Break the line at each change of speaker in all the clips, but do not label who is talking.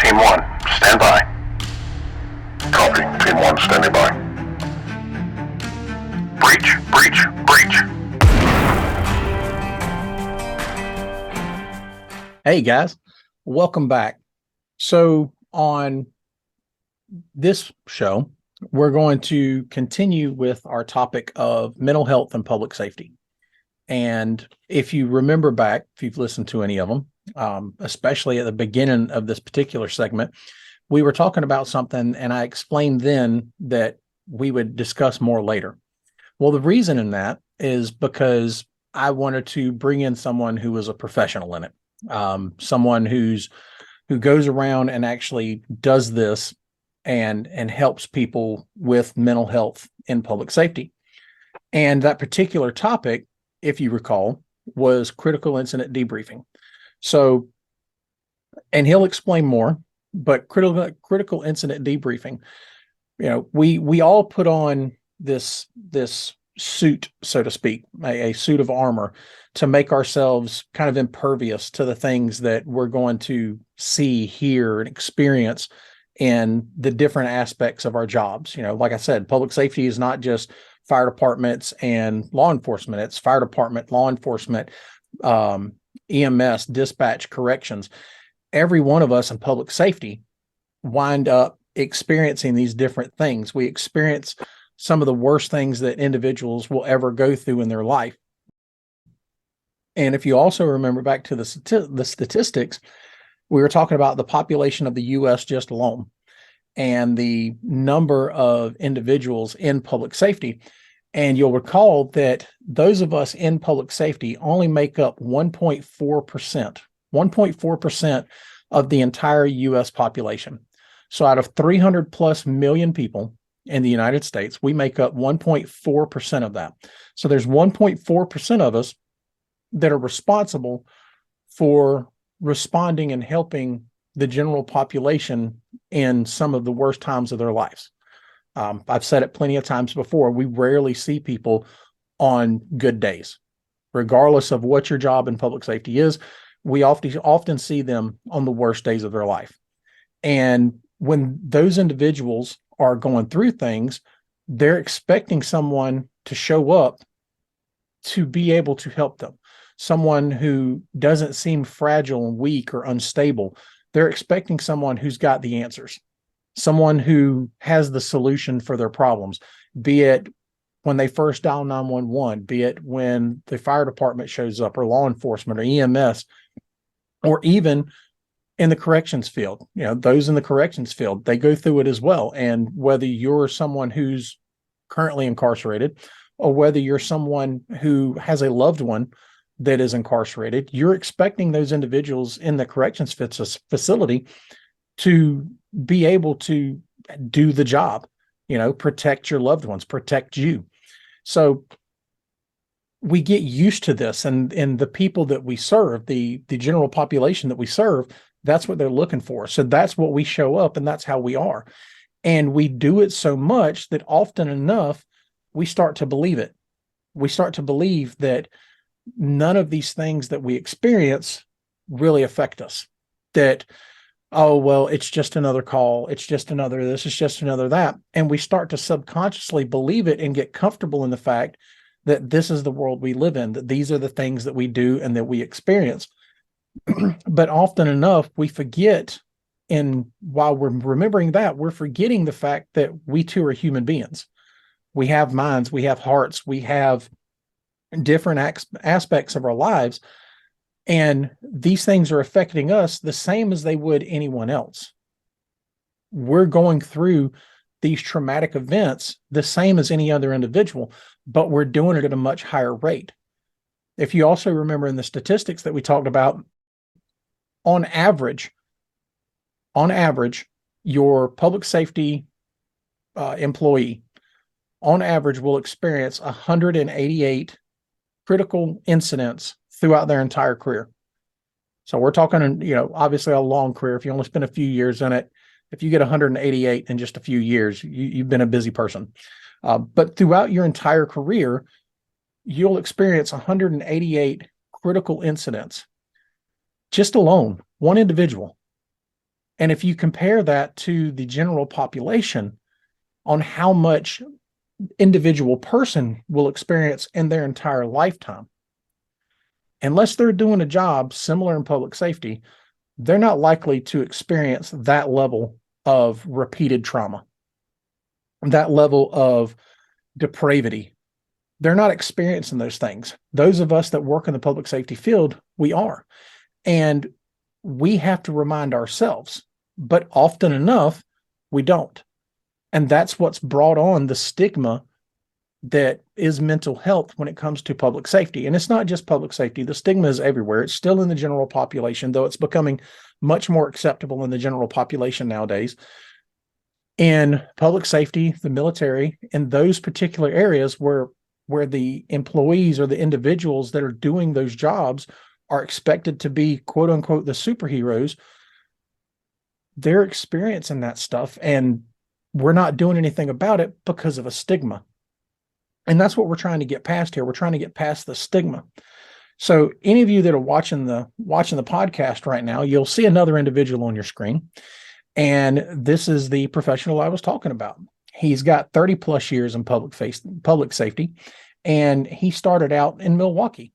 Team 1, stand by. Copy. Team 1, standing by. Breach, breach, breach.
Hey guys, welcome back. So on this show, we're going to continue with our topic of mental health and public safety. And if you remember back, if you've listened to any of them, especially at the beginning of this particular segment, we were talking about something and I explained then that we would discuss more later. Well, the reason in that is because I wanted to bring in someone who was a professional in it, someone who goes around and actually does this and helps people with mental health in public safety. And that particular topic, if you recall, was critical incident debriefing. So, and he'll explain more, but critical incident debriefing, we all put on this suit, so to speak, a suit of armor to make ourselves kind of impervious to the things that we're going to see, hear, and experience in the different aspects of our jobs. Like I said, public safety is not just fire departments and law enforcement. It's fire department, law enforcement, EMS, dispatch, corrections. Every one of us in public safety wind up experiencing these different things. We experience some of the worst things that individuals will ever go through in their life. And if you also remember back to the statistics, we were talking about the population of the U.S. just alone and the number of individuals in public safety. And you'll recall that those of us in public safety only make up 1.4% of the entire U.S. population. So out of 300 plus million people in the United States, we make up 1.4% of that. So there's 1.4% of us that are responsible for responding and helping the general population in some of the worst times of their lives. I've said it plenty of times before, we rarely see people on good days. Regardless of what your job in public safety is, we often see them on the worst days of their life. And when those individuals are going through things, they're expecting someone to show up to be able to help them. Someone who doesn't seem fragile and weak or unstable. They're expecting someone who's got the answers, someone who has the solution for their problems, be it when they first dial 911, be it when the fire department shows up or law enforcement or EMS, or even in the corrections field. Those in the corrections field, they go through it as well. And whether you're someone who's currently incarcerated or whether you're someone who has a loved one that is incarcerated, you're expecting those individuals in the corrections facility to be able to do the job, protect your loved ones, protect you. So we get used to this, and the people that we serve, the general population that we serve, that's what they're looking for. So that's what we show up, and that's how we are. And we do it so much that often enough, we start to believe it. We start to believe that none of these things that we experience really affect us. That, oh, well, it's just another call. It's just another this. It's just another that. And we start to subconsciously believe it and get comfortable in the fact that this is the world we live in, that these are the things that we do and that we experience. But often enough, we forget, and while we're remembering that, we're forgetting the fact that we too are human beings. We have minds, we have hearts, we have different aspects of our lives, and these things are affecting us the same as they would anyone else. We're going through these traumatic events the same as any other individual, but we're doing it at a much higher rate. If you also remember in the statistics that we talked about, on average, your public safety employee, on average, will experience 188 critical incidents throughout their entire career. So we're talking, obviously a long career. If you only spend a few years in it, if you get 188 in just a few years, you've been a busy person. But throughout your entire career, you'll experience 188 critical incidents, just alone, one individual. And if you compare that to the general population on how much individual person will experience in their entire lifetime, unless they're doing a job similar in public safety, they're not likely to experience that level of repeated trauma, that level of depravity. They're not experiencing those things. Those of us that work in the public safety field, we are. And we have to remind ourselves, but often enough, we don't. And that's what's brought on the stigma that is mental health when it comes to public safety. And it's not just public safety. The stigma is everywhere. It's still in the general population, though it's becoming much more acceptable in the general population nowadays. In public safety, the military, in those particular areas where the employees or the individuals that are doing those jobs are expected to be, quote unquote, the superheroes, they're experiencing that stuff. And we're not doing anything about it because of a stigma. And that's what we're trying to get past here. We're trying to get past the stigma. So any of you that are watching the podcast right now, you'll see another individual on your screen. And this is the professional I was talking about. He's got 30 plus years in public safety, and he started out in Milwaukee.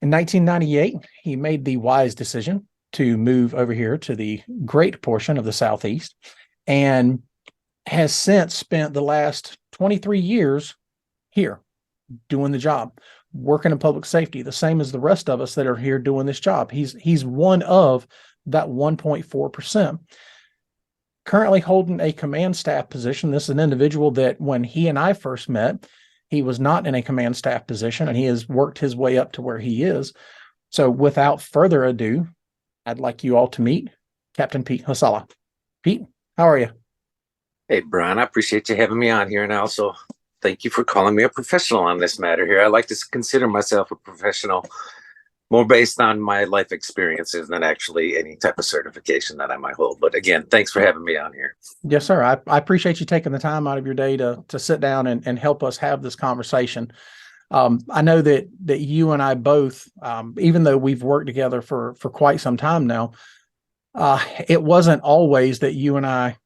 In 1998, he made the wise decision to move over here to the great portion of the Southeast, and has since spent the last 23 years here doing the job, working in public safety, the same as the rest of us that are here doing this job. He's one of that 1.4%. Currently holding a command staff position. This is an individual that when he and I first met, he was not in a command staff position, and he has worked his way up to where he is. So without further ado, I'd like you all to meet Captain Pete Hossalla. Pete, how are you?
Hey, Brian, I appreciate you having me on here, and I also thank you for calling me a professional on this matter here. I like to consider myself a professional more based on my life experiences than actually any type of certification that I might hold. But again, thanks for having me on here.
Yes, sir. I appreciate you taking the time out of your day to sit down and help us have this conversation. I know that you and I both, even though we've worked together for quite some time now, it wasn't always that you and I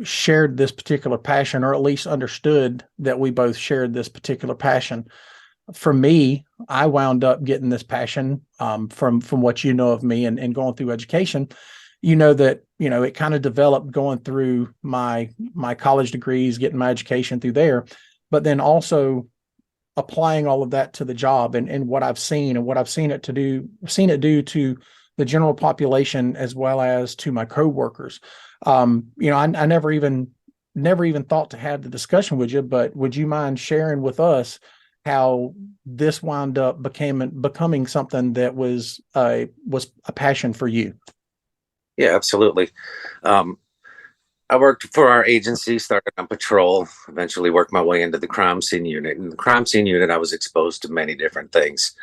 shared this particular passion, or at least understood that we both shared this particular passion. For me, I wound up getting this passion from what you know of me and going through education. You know that, it kind of developed going through my college degrees, getting my education through there, but then also applying all of that to the job and what I've seen and what I've seen it do to the general population as well as to my coworkers. I never even thought to have the discussion with you, but would you mind sharing with us how this wound up becoming something that was a passion for you?
Yeah, absolutely. I worked for our agency, started on patrol, eventually worked my way into the crime scene unit. In the crime scene unit, I was exposed to many different things.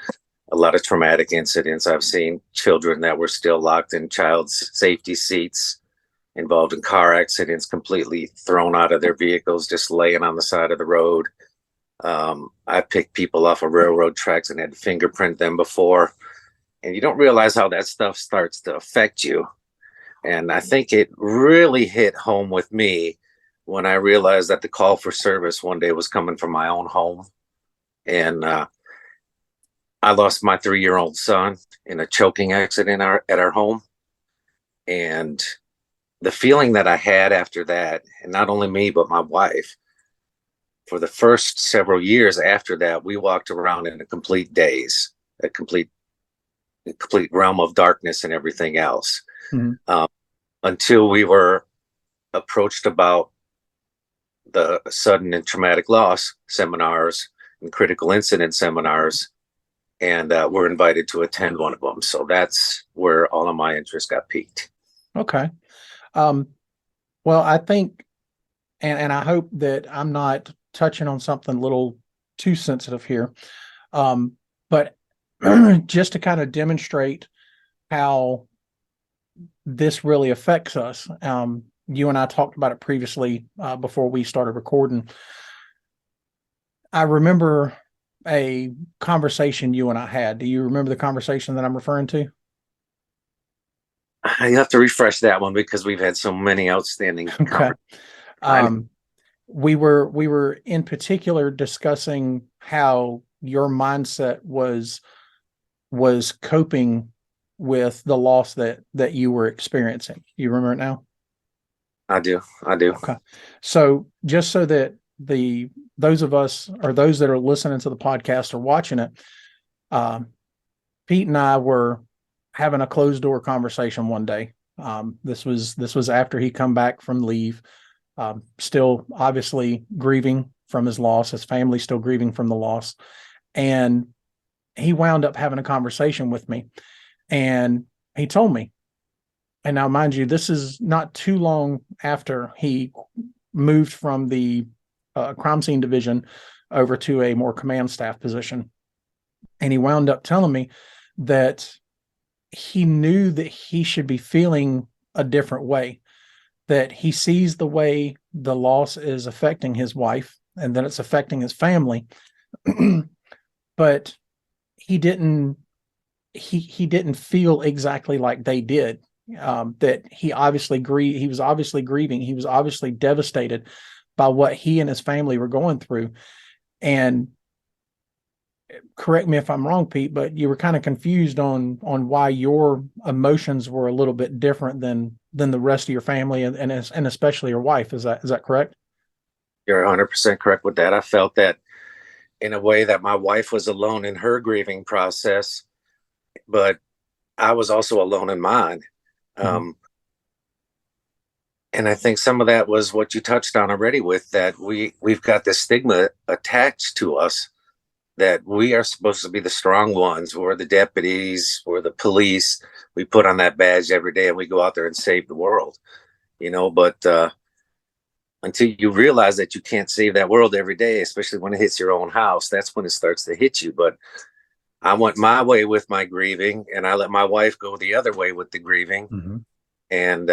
A lot of traumatic incidents. I've seen children that were still locked in child's safety seats, involved in car accidents, completely thrown out of their vehicles, just laying on the side of the road. I picked people off of railroad tracks and had to fingerprint them before. And you don't realize how that stuff starts to affect you. And I think it really hit home with me when I realized that the call for service one day was coming from my own home. And I lost my 3-year-old son in a choking accident at our home. And the feeling that I had after that, and not only me, but my wife, for the first several years after that, we walked around in a complete daze, a complete realm of darkness and everything else. Mm-hmm. Until we were approached about the sudden and traumatic loss seminars and critical incident seminars, and we're invited to attend one of them. So that's where all of my interest got piqued.
Okay. Well, I think, and I hope that I'm not touching on something a little too sensitive here, but just to kind of demonstrate how this really affects us. You and I talked about it previously before we started recording. I remember a conversation you and I had. Do you remember the conversation that I'm referring to?
I have to refresh that one because we've had so many outstanding
Okay.
conversations.
We were in particular discussing how your mindset was coping with the loss that you were experiencing. You remember it now?
I do.
Okay. So just so that those of us or those that are listening to the podcast or watching it, Pete and I were having a closed door conversation one day. This was after he come back from leave, still obviously grieving from his loss, his family still grieving from the loss. And he wound up having a conversation with me, and he told me, and now mind you, this is not too long after he moved from the crime scene division over to a more command staff position. And he wound up telling me that he knew that he should be feeling a different way, that he sees the way the loss is affecting his wife and that it's affecting his family. But he didn't feel exactly like they did. That he was obviously grieving. He was obviously devastated by what he and his family were going through. And correct me if I'm wrong, Pete, but you were kind of confused on why your emotions were a little bit different than the rest of your family and especially your wife. Is that correct?
You're 100% correct with that. I felt that in a way that my wife was alone in her grieving process, but I was also alone in mine.
Mhm.
And I think some of that was what you touched on already, with that we've got this stigma attached to us that we are supposed to be the strong ones. We're the deputies, we're the police. We put on that badge every day and we go out there and save the world, but until you realize that you can't save that world every day, especially when it hits your own house, that's when it starts to hit you. But I went my way with my grieving, and I let my wife go the other way with the grieving.
Mm-hmm.
And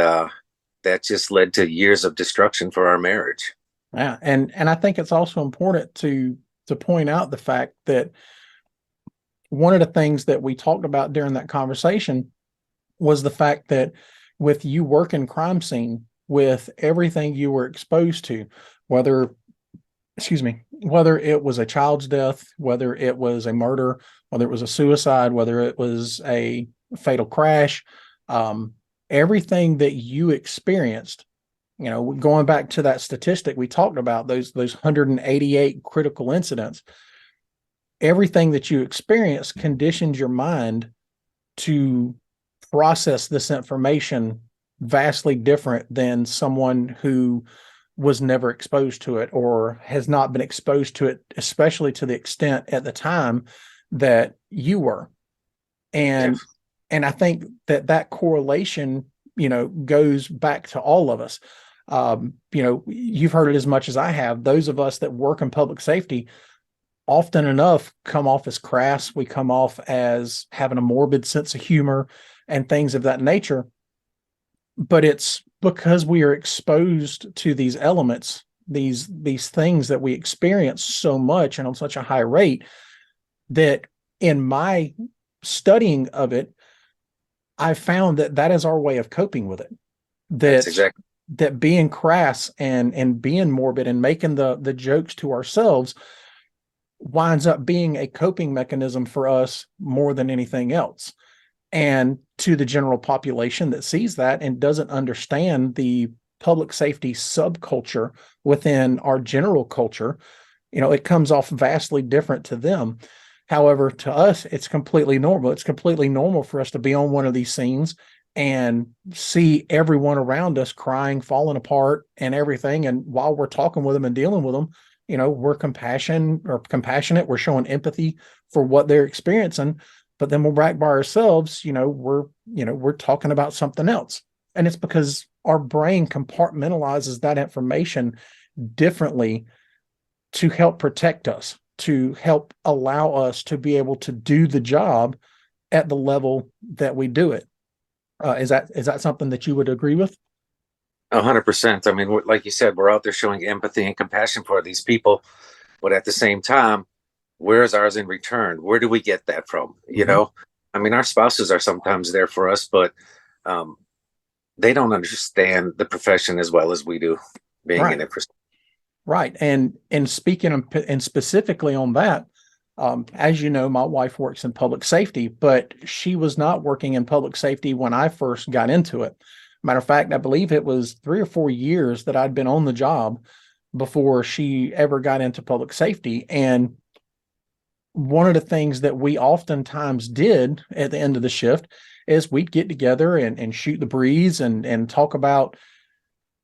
that just led to years of destruction for our marriage.
Yeah, and I think it's also important to point out the fact that one of the things that we talked about during that conversation was the fact that with you working crime scene, with everything you were exposed to, whether it was a child's death, whether it was a murder, whether it was a suicide, whether it was a fatal crash, everything that you experienced, going back to that statistic we talked about, those 188 critical incidents, everything that you experience conditions your mind to process this information vastly different than someone who was never exposed to it or has not been exposed to it, especially to the extent at the time that you were. And
Yes.
and I think that correlation, goes back to all of us. You've heard it as much as I have. Those of us that work in public safety often enough come off as crass. We come off as having a morbid sense of humor and things of that nature. But it's because we are exposed to these elements, these things that we experience so much and on such a high rate, that in my studying of it, I found that is our way of coping with it.
That's
That
exactly.
that being crass and being morbid and making the jokes to ourselves winds up being a coping mechanism for us more than anything else. And to the general population that sees that and doesn't understand the public safety subculture within our general culture, it comes off vastly different to them. However, to us, it's completely normal. It's completely normal for us to be on one of these scenes and see everyone around us crying, falling apart, and everything. And while we're talking with them and dealing with them, we're compassionate. We're showing empathy for what they're experiencing. But then we're back by ourselves. We're talking about something else, and it's because our brain compartmentalizes that information differently to help protect us, to help allow us to be able to do the job at the level that we do it. Is that something that you would agree with?
100%. I mean, like you said, we're out there showing empathy and compassion for these people, but at the same time, where's ours in return? Where do we get that from?
Mm-hmm.
I mean, our spouses are sometimes there for us, but they don't understand the profession as well as we do, being in
Right.
it for.
Right. And speaking and specifically on that, as you know, my wife works in public safety, but she was not working in public safety when I first got into it. Matter of fact, I believe it was 3 or 4 years that I'd been on the job before she ever got into public safety. And one of the things that we oftentimes did at the end of the shift is we'd get together and shoot the breeze and talk about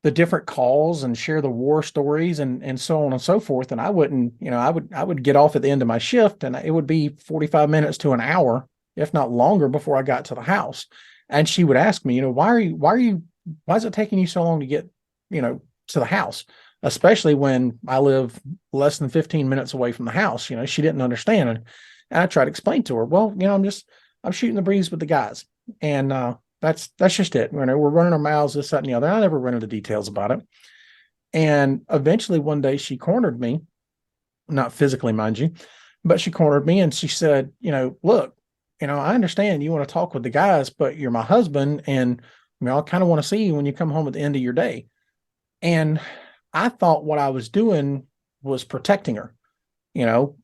the different calls and share the war stories and so on and so forth. And I wouldn't, I would get off at the end of my shift and it would be 45 minutes to an hour, if not longer, before I got to the house. And she would ask me, why is it taking you so long to get, to the house? Especially when I live less than 15 minutes away from the house. She didn't understand. And I tried to explain to her, well, I'm shooting the breeze with the guys. And that's just it. We're running our mouths, this, that, and the other. I never went into details about it. And eventually one day she cornered me, not physically, mind you, but she cornered me and she said, look, I understand you want to talk with the guys, but you're my husband. And I kind of want to see you when you come home at the end of your day. And I thought what I was doing was protecting her.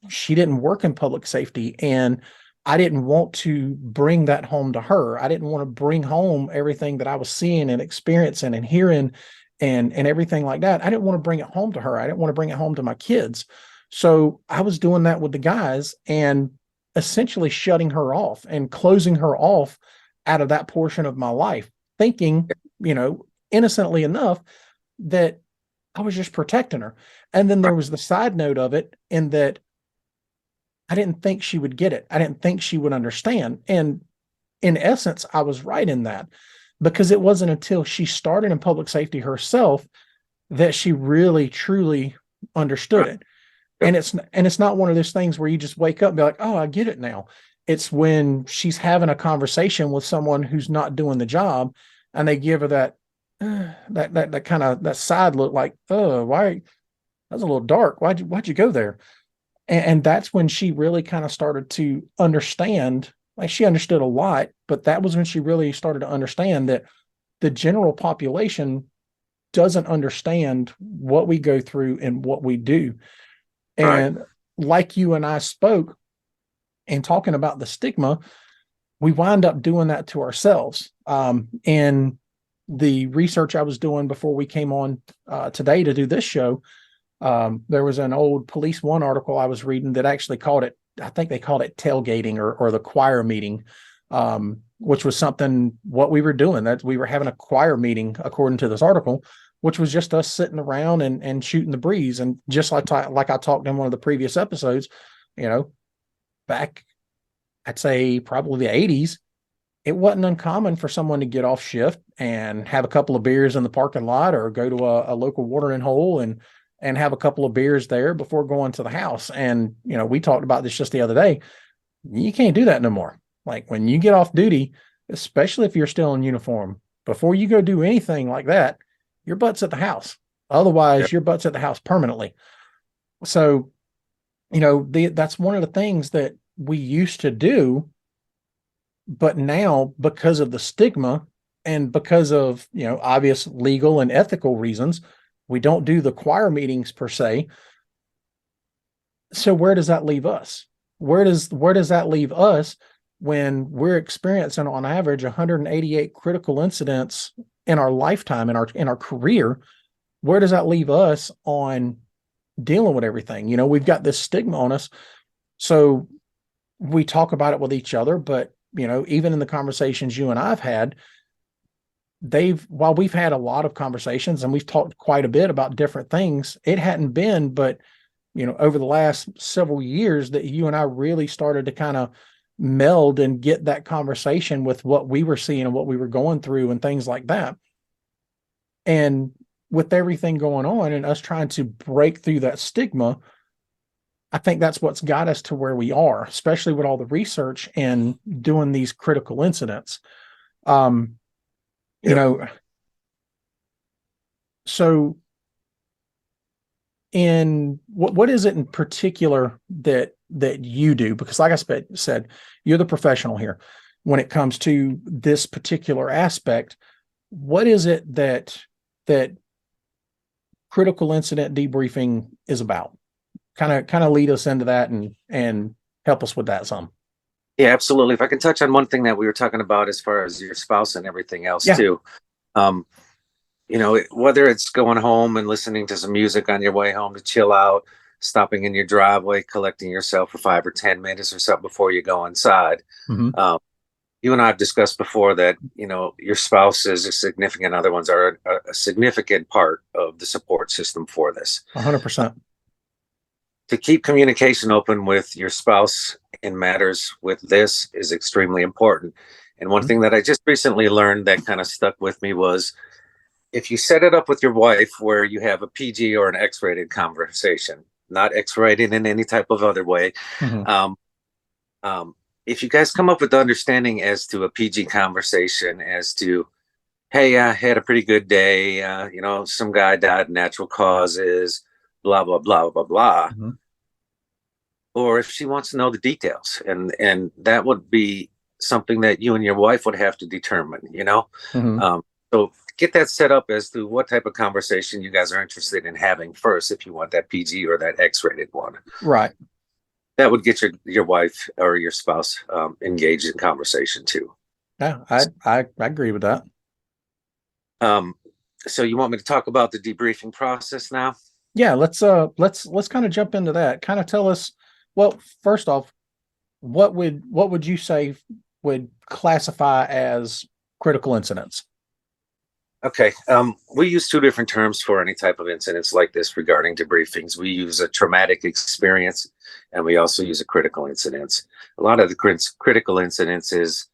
She didn't work in public safety and I didn't want to bring that home to her. I didn't want to bring home everything that I was seeing and experiencing and hearing and everything like that. I didn't want to bring it home to her. I didn't want to bring it home to my kids. So I was doing that with the guys and essentially shutting her off and closing her off out of that portion of my life, thinking, innocently enough, that I was just protecting her. And then there was the side note of it in that I didn't think she would get it. I didn't think she would understand. And in essence, I was right in that, because it wasn't until she started in public safety herself that she really, truly understood it. And it's not one of those things where you just wake up and be like, oh, I get it now. It's when she's having a conversation with someone who's not doing the job and they give her that kind of that side look like, oh, why? That's a little dark. Why'd you go there? And that's when she really kind of started to understand. Like, she understood a lot, but that was when she really started to understand that the general population doesn't understand what we go through and what we do. And like you and I spoke and talking about the stigma, we wind up doing that to ourselves. And the research I was doing before we came on today to do this show, there was an old Police One article I was reading that actually called it, I think they called it tailgating or the choir meeting, which was something what we were doing, that we were having a choir meeting according to this article, which was just us sitting around and shooting the breeze. And just like I talked in one of the previous episodes, back, I'd say probably the 80s, it wasn't uncommon for someone to get off shift and have a couple of beers in the parking lot or go to a local watering hole and have a couple of beers there before going to the house. And, we talked about this just the other day. You can't do that no more. Like, when you get off duty, especially if you're still in uniform, before you go do anything like that, your butt's at the house. Otherwise, your butt's at the house permanently. So, that's one of the things that we used to do. But now, because of the stigma and because of, obvious legal and ethical reasons, we don't do the choir meetings per se. So where does that leave us? Where does that leave us when we're experiencing on average 188 critical incidents in our lifetime, in our career? Where does that leave us on dealing with everything? We've got this stigma on us. So we talk about it with each other, but even in the conversations you and I've had, while we've had a lot of conversations and we've talked quite a bit about different things, it hadn't been but over the last several years that you and I really started to kind of meld and get that conversation with what we were seeing and what we were going through and things like that. And with everything going on and us trying to break through that stigma, I think that's what's got us to where we are, especially with all the research and doing these critical incidents. So in what is it in particular that you do? Because like I said, you're the professional here when it comes to this particular aspect. what is it that critical incident debriefing is about? Kind of lead us into that and help us with that some.
Yeah, absolutely. If I can touch on one thing that we were talking about as far as your spouse and everything else
Yeah.
too. Um, whether it's going home and listening to some music on your way home to chill out, stopping in your driveway, collecting yourself for 5 or 10 minutes or something before you go inside.
Mm-hmm.
You and I have discussed before that, your spouses or significant other ones are a significant part of the support system for this.
100%.
To keep communication open with your spouse in matters with this is extremely important. And one thing that I just recently learned that kind of stuck with me was if you set it up with your wife where you have a PG or an X-rated conversation, not X-rated in any type of other way,
Mm-hmm.
If you guys come up with the understanding as to a PG conversation as to, hey, I had a pretty good day, some guy died of natural causes, blah, blah, blah, blah, blah.
Mm-hmm.
Or if she wants to know the details, and that would be something that you and your wife would have to determine,
Mm-hmm.
So get that set up as to what type of conversation you guys are interested in having first, if you want that PG or that X-rated one.
Right.
That would get your wife or your spouse engaged in conversation too.
Yeah, I agree with that.
So you want me to talk about the debriefing process now?
Yeah, let's kind of jump into that. Kind of tell us, well, first off, what would you say would classify as critical incidents?
Okay. We use two different terms for any type of incidents like this regarding debriefings. We use a traumatic experience, and we also use a critical incident. A lot of the critical incidences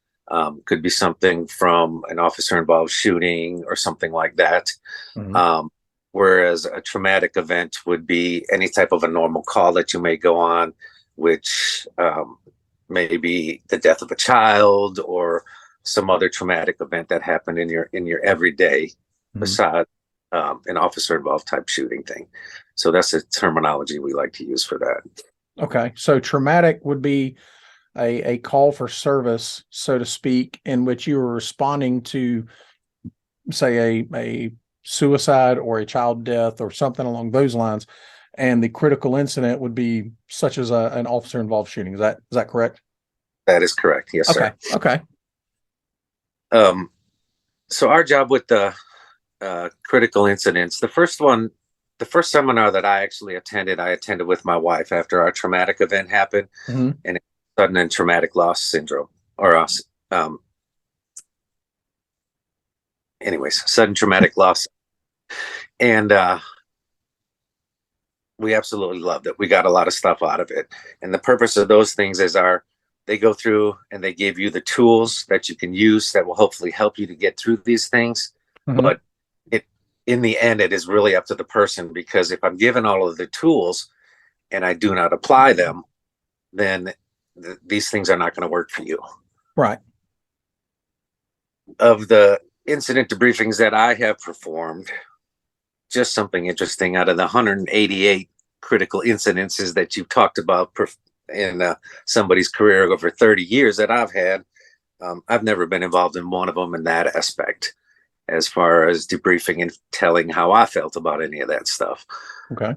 could be something from an officer-involved shooting or something like that.
Mm-hmm.
Whereas a traumatic event would be any type of a normal call that you may go on, which may be the death of a child or some other traumatic event that happened in your everyday,
Mm-hmm.
besides an officer involved type shooting thing. So that's the terminology we like to use for that.
Okay, so traumatic would be a call for service, so to speak, in which you were responding to, say, a suicide or a child death or something along those lines, and the critical incident would be such as an officer involved shooting. Is that correct?
That is correct. Yes,
Okay.
sir.
Okay.
So our job with the critical incidents, the first seminar that I actually attended, I attended with my wife after our traumatic event happened,
Mm-hmm.
and sudden and traumatic loss syndrome, or sudden traumatic loss. And we absolutely loved it. We got a lot of stuff out of it. And the purpose of those things is they go through and they give you the tools that you can use that will hopefully help you to get through these things.
Mm-hmm.
But in the end, it is really up to the person, because if I'm given all of the tools and I do not apply them, then these things are not going to work for you.
Right.
Of the incident debriefings that I have performed, just something interesting, out of the 188 critical incidences that you've talked about in somebody's career over 30 years that I've had, I've never been involved in one of them in that aspect, as far as debriefing and telling how I felt about any of that stuff.
Okay.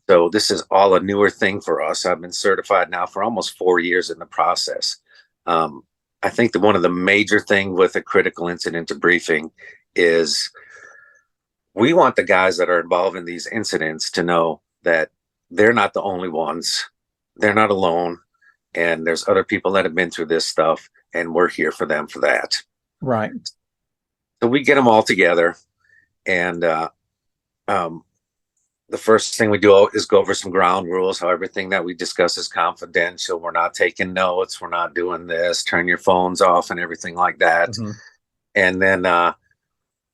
So this is all a newer thing for us. I've been certified now for almost 4 years in the process. I think that one of the major things with a critical incident debriefing is we want the guys that are involved in these incidents to know that they're not the only ones. They're not alone. And there's other people that have been through this stuff, and we're here for them for that.
Right.
So we get them all together, and the first thing we do is go over some ground rules, how everything that we discuss is confidential. We're not taking notes. We're not doing this. Turn your phones off and everything like that.
Mm-hmm.
And then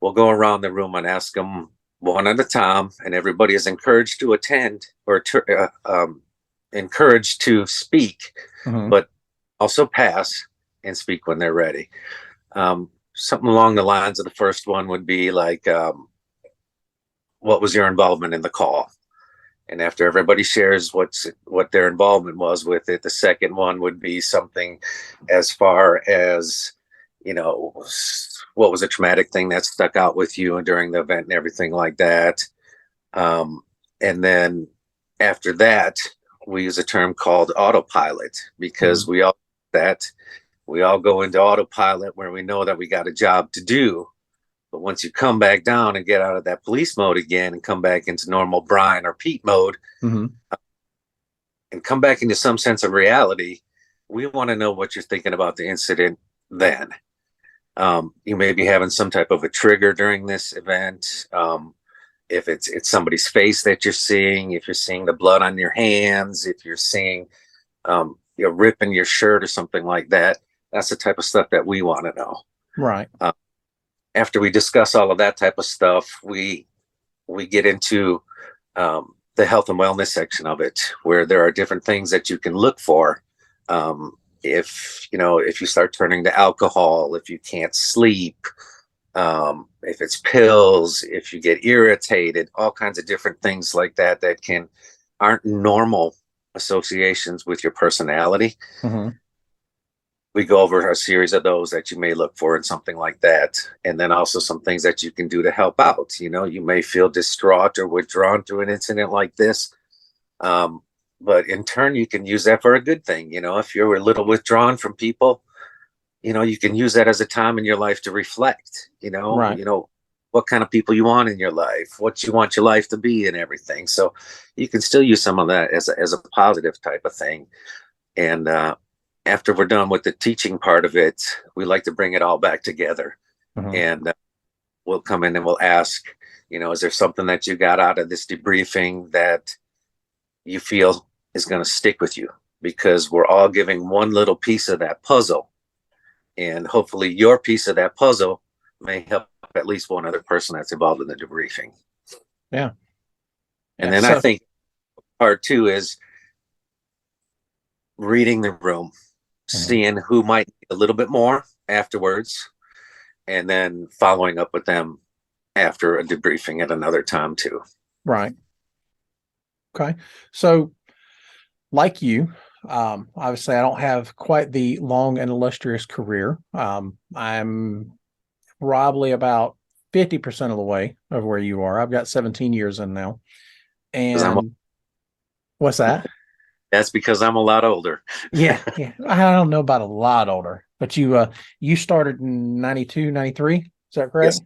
we'll go around the room and ask them one at a time, and everybody is encouraged to attend or encouraged to speak,
Mm-hmm.
but also pass and speak when they're ready. Something along the lines of the first one would be like, what was your involvement in the call? And after everybody shares what their involvement was with it, the second one would be something as far as what was a traumatic thing that stuck out with you during the event and everything like that. And then after that, we use a term called autopilot, because we all go into autopilot where we know that we got a job to do. But once you come back down and get out of that police mode again and come back into normal Brian or Pete mode, and come back into some sense of reality, we want to know what you're thinking about the incident then. You may be having some type of a trigger during this event. If it's somebody's face that you're seeing, if you're seeing the blood on your hands, if you're seeing you're ripping your shirt or something like that, that's the type of stuff that we want to know.
Right.
After we discuss all of that type of stuff, we get into the health and wellness section of it, where there are different things that you can look for. If you start turning to alcohol, if you can't sleep, if it's pills, if you get irritated, all kinds of different things like that aren't normal associations with your personality. We go over a series of those that you may look for in something like that. And then also some things that you can do to help out. You may feel distraught or withdrawn through an incident like this. But in turn, you can use that for a good thing. If you're a little withdrawn from people, you can use that as a time in your life to reflect,
Right.
What kind of people you want in your life, what you want your life to be and everything. So you can still use some of that as a positive type of thing. And after we're done with the teaching part of it, we like to bring it all back together. And we'll come in and we'll ask, is there something that you got out of this debriefing that you feel is going to stick with you? Because we're all giving one little piece of that puzzle. And hopefully your piece of that puzzle may help at least one other person that's involved in the debriefing.
Yeah.
And then I think part two is reading the room, seeing who might need a little bit more afterwards, and then following up with them after a debriefing at another time too.
Right. Okay. So like you, obviously I don't have quite the long and illustrious career. I'm probably about 50% of the way of where you are. I've got 17 years in now. And what's that?
That's because I'm a lot older.
Yeah. I don't know about a lot older, but you started in 92, 93. Is that correct?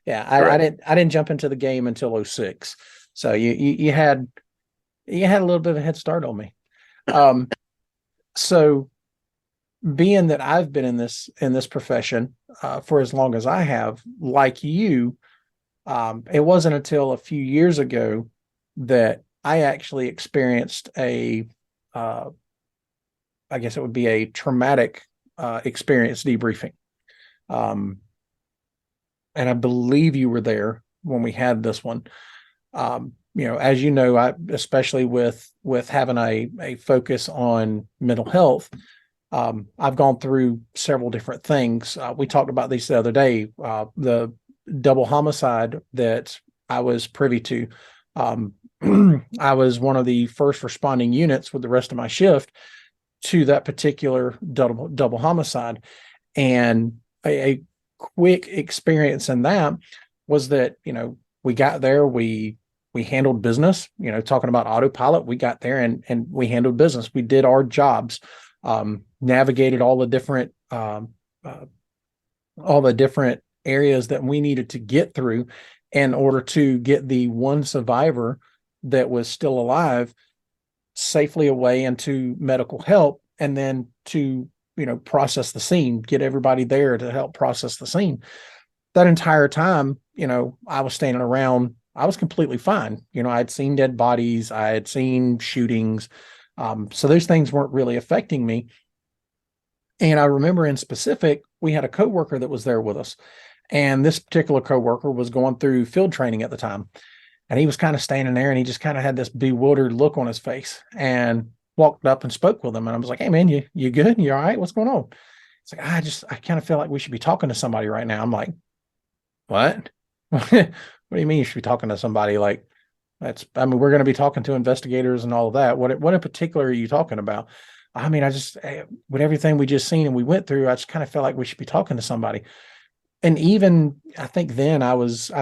Yes.
Yeah. I didn't jump into the game until 06. So you had a little bit of a head start on me. So being that I've been in this profession for as long as I have, like you, it wasn't until a few years ago that I actually experienced I guess it would be a traumatic experience debriefing. And I believe you were there when we had this one. As you know, especially with having a focus on mental health, I've gone through several different things. We talked about these the other day, the double homicide that I was privy to. I was one of the first responding units with the rest of my shift to that particular double homicide. And a quick experience in that was that, we got there, we handled business, talking about autopilot, we got there and we handled business. We did our jobs, navigated all the different areas that we needed to get through in order to get the one survivor that was still alive safely away into medical help, and then to, process the scene, get everybody there to help process the scene. That entire time, I was standing around, I was completely fine. I'd seen dead bodies, I had seen shootings. So those things weren't really affecting me. And I remember in specific, we had a coworker that was there with us. And this particular coworker was going through field training at the time. And he was kind of standing there and he just kind of had this bewildered look on his face, and walked up and spoke with him. And I was like, "Hey man, you good? You all right? What's going on?" It's like, I kind of feel like we should be talking to somebody right now. I'm like, "What? What do you mean you should be talking to somebody?" Like, we're going to be talking to investigators and all of that. What in particular are you talking about? I mean, with everything we just seen and we went through, I just kind of felt like we should be talking to somebody. And even I think then I was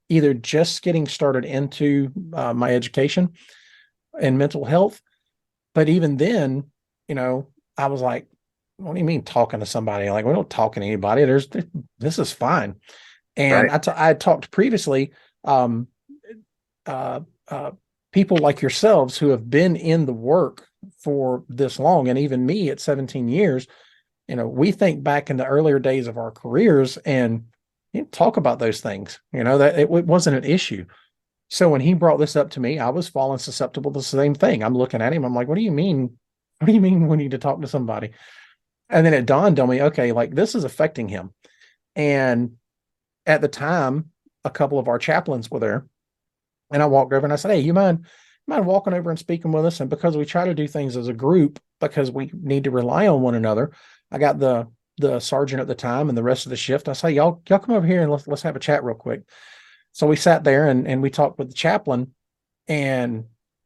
either just getting started into my education in mental health, but even then, I was like, what do you mean talking to somebody? Like, we don't talk to anybody. This is fine. And
Right.
I had talked previously, um, uh, people like yourselves who have been in the work for this long, and even me at 17 years, we think back in the earlier days of our careers and talk about those things, that it wasn't an issue. So when he brought this up to me, I was falling susceptible to the same thing. I'm looking at him. I'm like, what do you mean? What do you mean we need to talk to somebody? And then it dawned on me, okay, like this is affecting him. And at the time, a couple of our chaplains were there. And I walked over and I said, hey, you mind walking over and speaking with us? And because we try to do things as a group, because we need to rely on one another, I got the sergeant at the time and the rest of the shift. I say, y'all come over here and let's have a chat real quick. So we sat there and we talked with the chaplain, and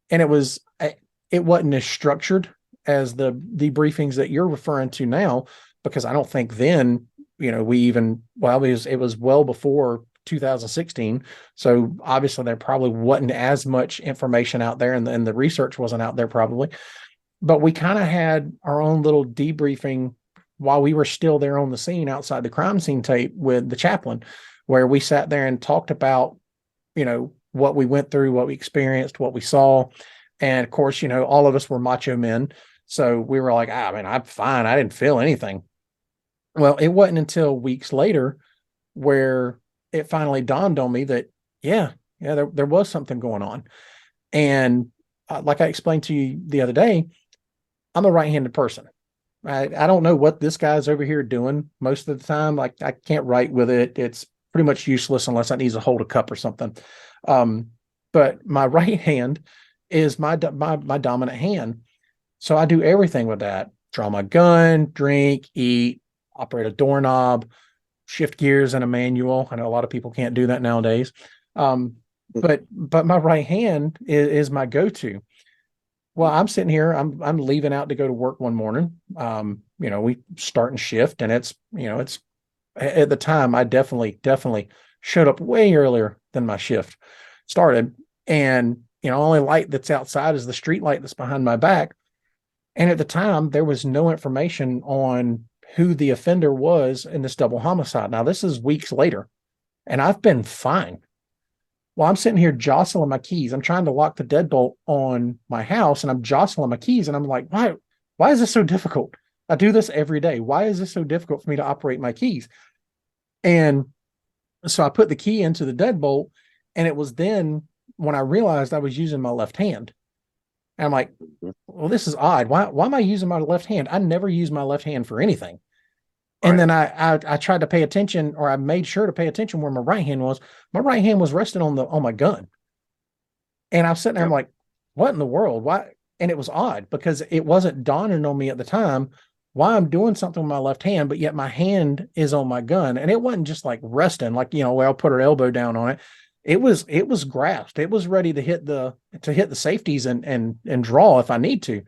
it wasn't as structured as the debriefings that you're referring to now, because I don't think then, it was well before 2016. So obviously there probably wasn't as much information out there, and the research wasn't out there probably, but we kind of had our own little debriefing while we were still there on the scene outside the crime scene tape with the chaplain, where we sat there and talked about, what we went through, what we experienced, what we saw. And of course, all of us were macho men. So we were like, I mean, I'm fine. I didn't feel anything. Well, it wasn't until weeks later where it finally dawned on me that, there was something going on. And like I explained to you the other day, I'm a right-handed person. I don't know what this guy's over here doing most of the time. Like, I can't write with it. It's pretty much useless unless I need to hold a cup or something. But my right hand is my dominant hand. So I do everything with that. Draw my gun, drink, eat, operate a doorknob, shift gears in a manual. I know a lot of people can't do that nowadays. But my right hand is my go-to. Well, I'm sitting here, I'm leaving out to go to work one morning. We start and shift, and it's at the time I definitely showed up way earlier than my shift started. And, only light that's outside is the street light that's behind my back. And at the time, there was no information on who the offender was in this double homicide. Now, this is weeks later, and I've been fine. Well, I'm sitting here jostling my keys. I'm trying to lock the deadbolt on my house, and I'm jostling my keys, and I'm like, why is this so difficult? I do this every day. Why is this so difficult for me to operate my keys? And so I put the key into the deadbolt, and it was then when I realized I was using my left hand. And I'm like, well, this is odd. Why am I using my left hand? I never use my left hand for anything. And then I tried to pay attention, or I made sure to pay attention where my right hand was. My right hand was resting on my gun. And I was sitting there, I'm like, what in the world? Why? And it was odd because it wasn't dawning on me at the time why I'm doing something with my left hand, but yet my hand is on my gun. And it wasn't just like resting, like, where I'll put her elbow down on it. It was grasped. It was ready to hit the safeties and draw if I need to.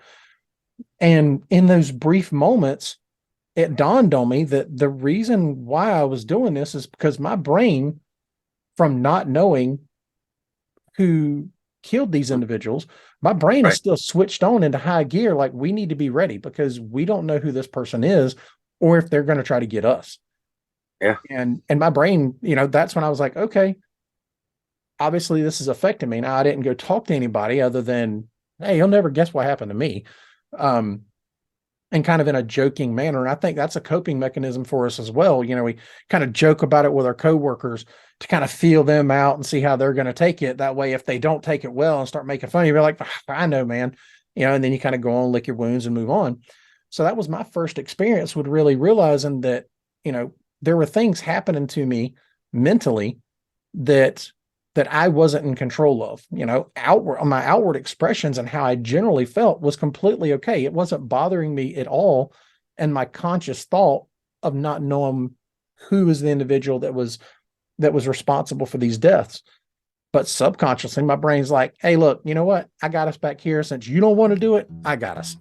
And in those brief moments, it dawned on me that the reason why I was doing this is because my brain, from not knowing who killed these individuals, my brain is still switched on into high gear. Like, we need to be ready because we don't know who this person is or if they're going to try to get us.
Yeah.
And my brain, that's when I was like, okay, obviously this is affecting me. Now, I didn't go talk to anybody other than, hey, you'll never guess what happened to me. And kind of in a joking manner. And I think that's a coping mechanism for us as well. We kind of joke about it with our coworkers to kind of feel them out and see how they're going to take it. That way, if they don't take it well and start making fun, you're like, I know, man, and then you kind of go on, lick your wounds and move on. So that was my first experience with really realizing that, there were things happening to me mentally that I wasn't in control of. My outward expressions and how I generally felt was completely okay. It wasn't bothering me at all. And my conscious thought of not knowing who is the individual that was responsible for these deaths. But subconsciously, my brain's like, hey, look, you know what? I got us back here. Since you don't want to do it, I got us.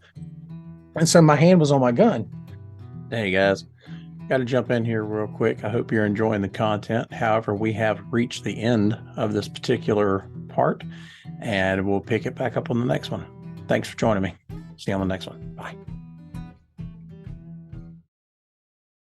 And so my hand was on my gun. Hey guys, got to jump in here real quick. I hope you're enjoying the content. However, we have reached the end of this particular part, and we'll pick it back up on the next one. Thanks for joining me. See you on the next one. Bye.